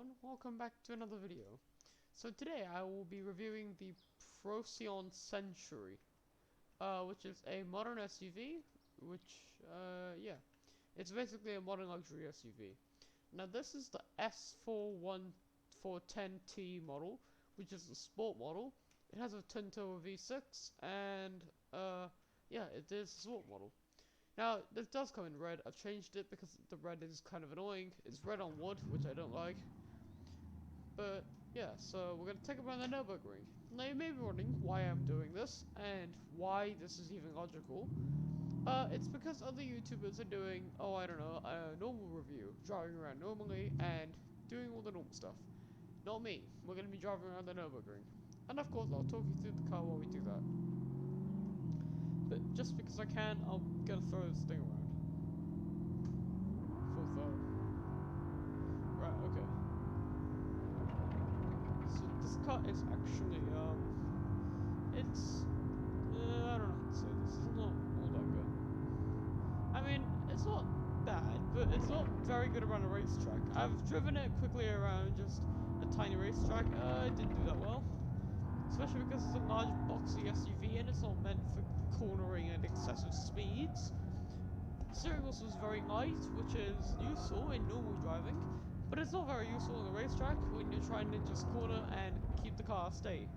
everyone, welcome back to another video. So today I will be reviewing the Procyon Centauri, which is a modern SUV, yeah, it's basically a modern luxury SUV. Now this is the S410T model, which is the sport model. It has a twin-turbo V6, and yeah, it is a sport model. Now, this does come in red. I've changed it because the red is kind of annoying. It's red on wood, which I don't like. But, yeah, so we're going to take it around the Nürburgring. Now, you may be wondering why I'm doing this, and why this is even logical. It's because other YouTubers are doing, oh, I don't know, a normal review, driving around normally, and doing all the normal stuff. Not me. We're going to be driving around the Nürburgring. And of course, I'll talk you through the car while we do that. But just because I can, I'm gonna throw this thing around. Full throttle. Right, okay. So this car is actually, it's, I don't know how to say this. It's not all that good. I mean, it's not bad, but it's not very good around a racetrack. I've driven it quickly around just a tiny racetrack. It didn't do that well. Especially because it's a large boxy SUV and it's not meant for cornering at excessive speeds. The steering wheel was very light, which is useful in normal driving, but it's not very useful on the racetrack when you're trying to just corner and keep the car still.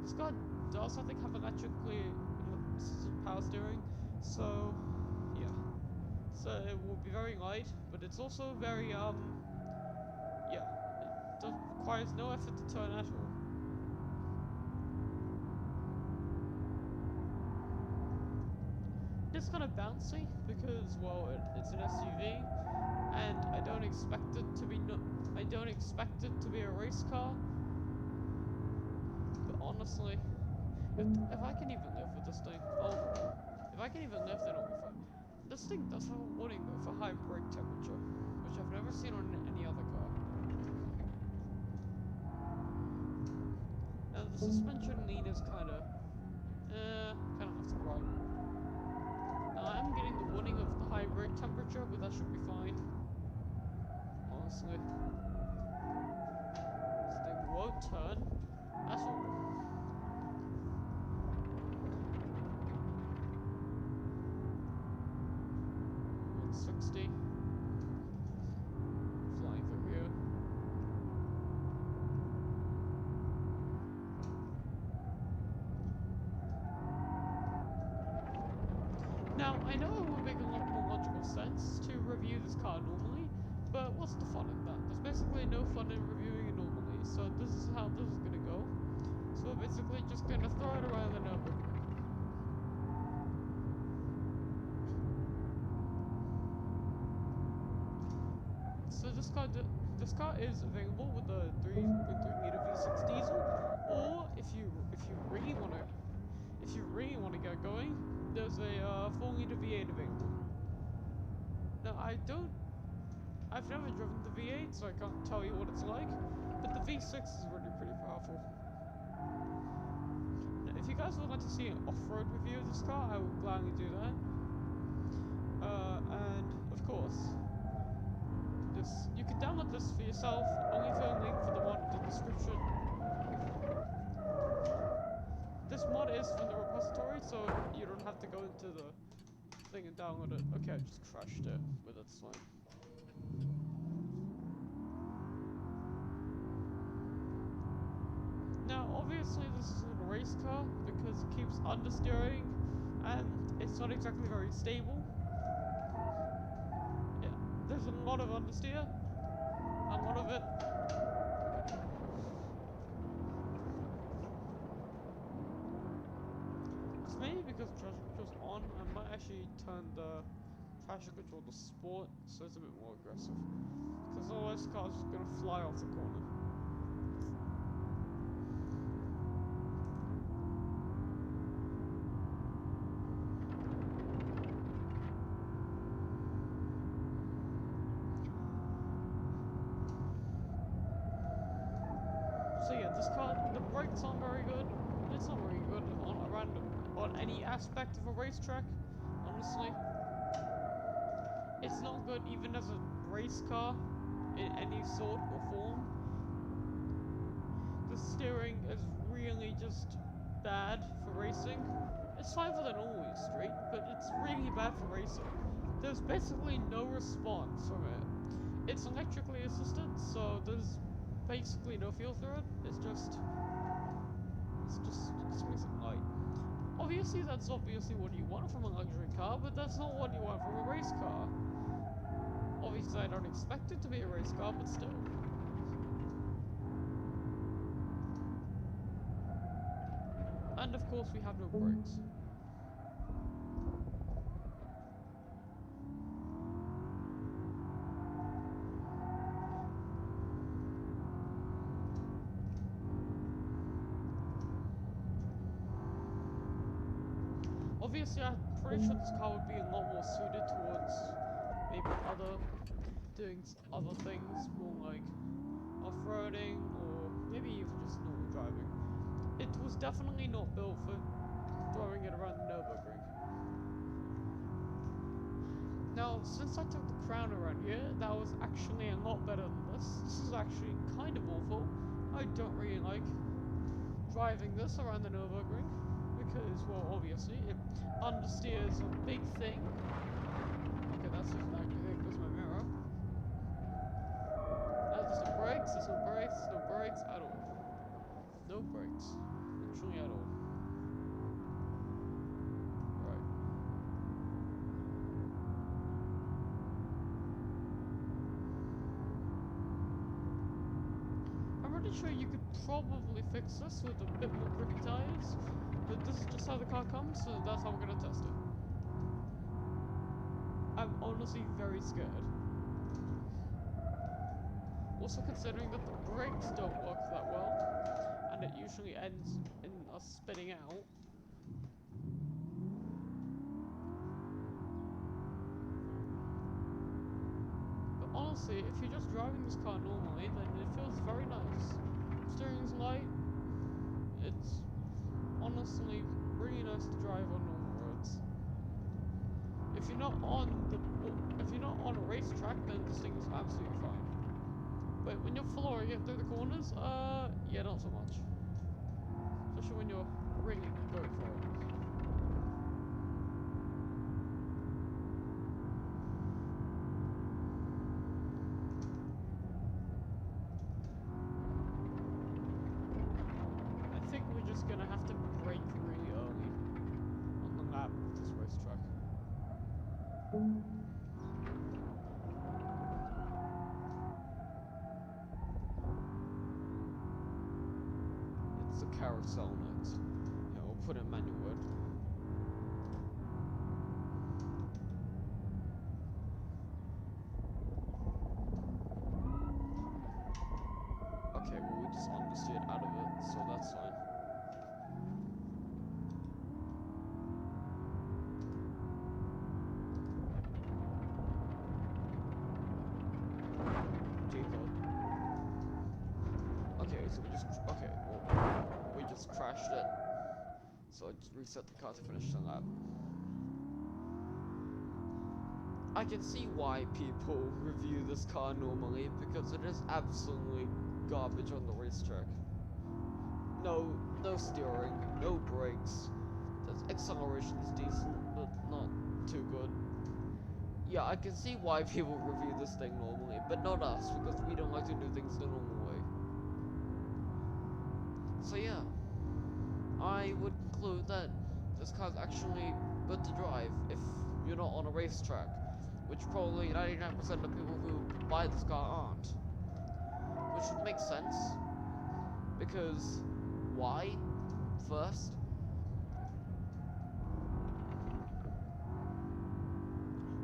This car does, I think, have electrically assisted power steering, so yeah. So it will be very light, but it's also very yeah. It requires no effort to turn at all. It's kind of bouncy because, well, it's an SUV, and I don't expect it to be a race car. But honestly, if I can even live with this thing, if I can even live, then it'll be fine. This thing does have a warning though for high brake temperature, which I've never seen on any other car. Now the suspension lean is kind of left to the right. Now I'm getting the warning of the high brake temperature, but that should be fine. Honestly, this thing won't turn. That's all. 160. Flying through here. Now, I know it would make a lot more logical sense to review this car normally, but what's the fun in that? There's basically no fun in reviewing it normally, so this is how this is gonna go. So we're basically just gonna throw it around the Nürburgring. So this car is available with a 3.3 liter V6 diesel, or if you really wanna get going, there's a 4 liter V8 available. Now I've never driven the V8, so I can't tell you what it's like, but the V6 is really pretty powerful. Now, if you guys would like to see an off-road review of this car, I would gladly do that. And of course, you can download this for yourself. I'll leave a link for the mod in the description. This mod is from the repository, so you don't have to go into the thing and download it. Okay, I just crashed it, but that's fine. Now, obviously this isn't a race car, because it keeps understeering, and it's not exactly very stable. Yeah, there's a lot of understeer, a lot of it. Maybe because traction control's on, I might actually turn the traction control to sport, so it's a bit more aggressive. Because otherwise the car's just gonna fly off the corner. So yeah, this car, the brakes aren't very good. It's not very good on any aspect of a racetrack, honestly. It's not good even as a race car. in any sort or form. The steering is really just bad for racing. It's fine for the normal street, but it's really bad for racing. There's basically no response from it. It's electrically assisted, so there's basically no feel through it. It's just missing light. Obviously, that's obviously what you want from a luxury car, but that's not what you want from a race car. Obviously, I don't expect it to be a race car, but still. And of course, we have no brakes. Obviously, I'm pretty sure this car would be a lot more suited towards maybe doing other things, more like off-roading or maybe even just normal driving. It was definitely not built for throwing it around the Nürburgring. Now, since I took the Crown around here, that was actually a lot better than this. This is actually kind of awful. I don't really like driving this around the Nürburgring because, well, obviously, it understeers a big thing. Okay, that's just like, there goes my mirror. There's no brakes, there's no brakes, there's no brakes at all. No brakes. Literally at all. Right. I'm pretty sure you could probably fix this with a bit more grippy tires, but this is just how the car comes, so that's how we're gonna test it. I'm honestly very scared. Also considering that the brakes don't work that well, and it usually ends in us spinning out. But honestly, if you're just driving this car normally, then it feels very nice. Steering's light. It's honestly really nice to drive on normal roads. If you're not on a racetrack, then this thing is absolutely fine. But when you're flooring it through the corners, yeah, not so much. Especially when you're really going for it. I think we're just gonna have to brake really early on the lap of this racetrack. It's the carousel next. Yeah, we'll put in manual mode. Okay, well we just understeered out of it, so that's fine. Okay, so we just crashed it. So I just reset the car to finish the lap. I can see why people review this car normally, because it is absolutely garbage on the racetrack. No steering, no brakes. The acceleration is decent, but not too good. Yeah, I can see why people review this thing normally, but not us, because we don't like to do things the normal way. So yeah, I would conclude that this car's actually good to drive if you're not on a racetrack, which probably 99% of people who buy this car aren't. Which would make sense, because why? First,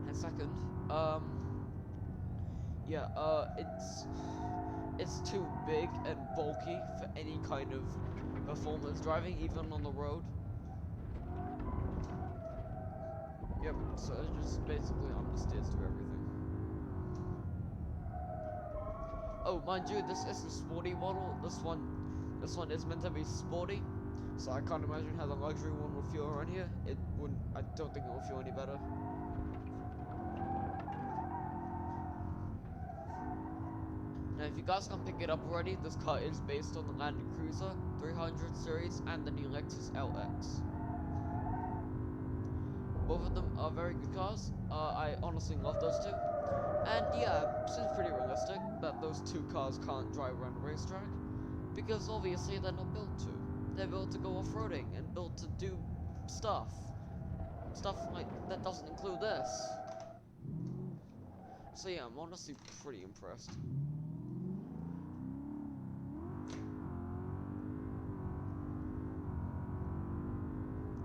and second, it's too big and bulky for any kind of performance driving, even on the road. Yep, so it just basically understeers to everything. Oh, mind you, this is a sporty model. This one is meant to be sporty, so I can't imagine how the luxury one will feel around here. I don't think it will feel any better. Now, if you guys can't pick it up already, this car is based on the Land Cruiser 300 series and the new Lexus LX. Both of them are very good cars. I honestly love those two. And yeah, it seems pretty realistic that those two cars can't drive around a racetrack, because obviously they're not built to. They're built to go off-roading and built to do stuff. Stuff like that doesn't include this. So yeah, I'm honestly pretty impressed.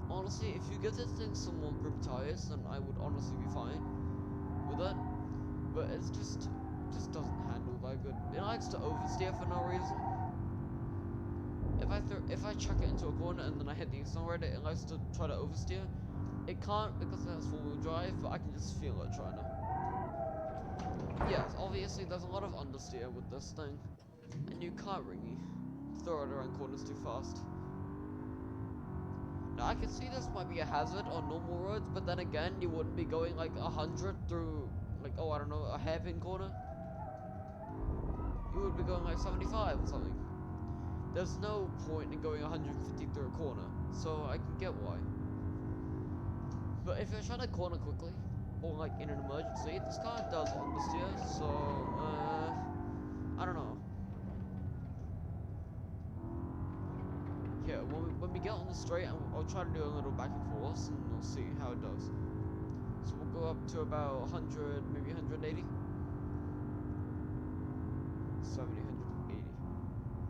Honestly, if you get this thing some more grip tires, then I would honestly be fine with it. But it's just doesn't handle that good. It likes to oversteer for no reason. If I chuck it into a corner and then I hit the accelerator, it likes to try to oversteer. It can't because it has four-wheel drive, but I can just feel it trying to. Yes, obviously there's a lot of understeer with this thing, and you can't really throw it around corners too fast. Now I can see this might be a hazard on normal roads, but then again, you wouldn't be going like 100 through, like, oh, I don't know, a hairpin corner. You would be going like 75 or something. There's no point in going 150 through a corner, so I can get why. But if you're trying to corner quickly, or like in an emergency, this car does understeer, so, I don't know. Yeah, when we get on the straight, I'll try to do a little back and forth, and we'll see how it does. So we'll go up to about 100, maybe 180. 70, 180.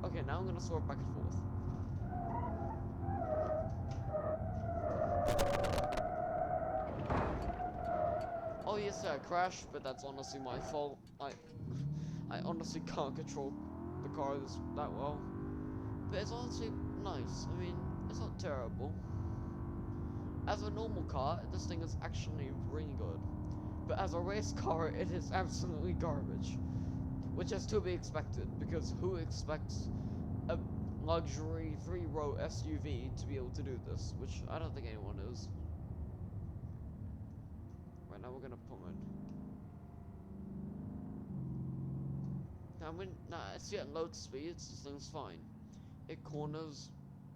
Okay, now I'm gonna swerve back and forth. Oh yes, I crashed, but that's honestly my fault. I honestly can't control the car that well. But it's honestly nice. I mean, it's not terrible. As a normal car, this thing is actually really good. But as a race car, it is absolutely garbage. Which is to be expected, because who expects a luxury 3-row SUV to be able to do this? Which I don't think anyone is. Right, now we're gonna pull in. Now it's at low speeds, this thing's fine. It corners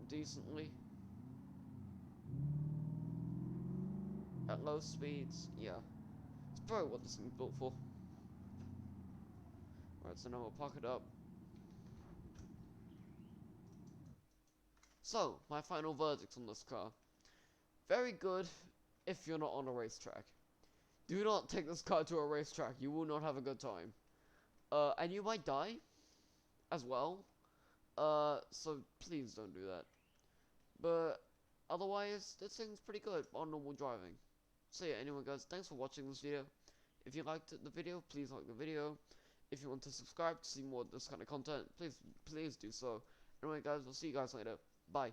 decently. At low speeds, yeah. It's probably what this thing's built for. Right, so now we'll park it up. So, my final verdict on this car. Very good if you're not on a racetrack. Do not take this car to a racetrack, you will not have a good time. And you might die as well. So please don't do that. But otherwise, this thing's pretty good on normal driving. So yeah, anyway guys, thanks for watching this video. If you liked the video, please like the video. If you want to subscribe to see more of this kind of content, please do so. Anyway guys, we'll see you guys later. Bye.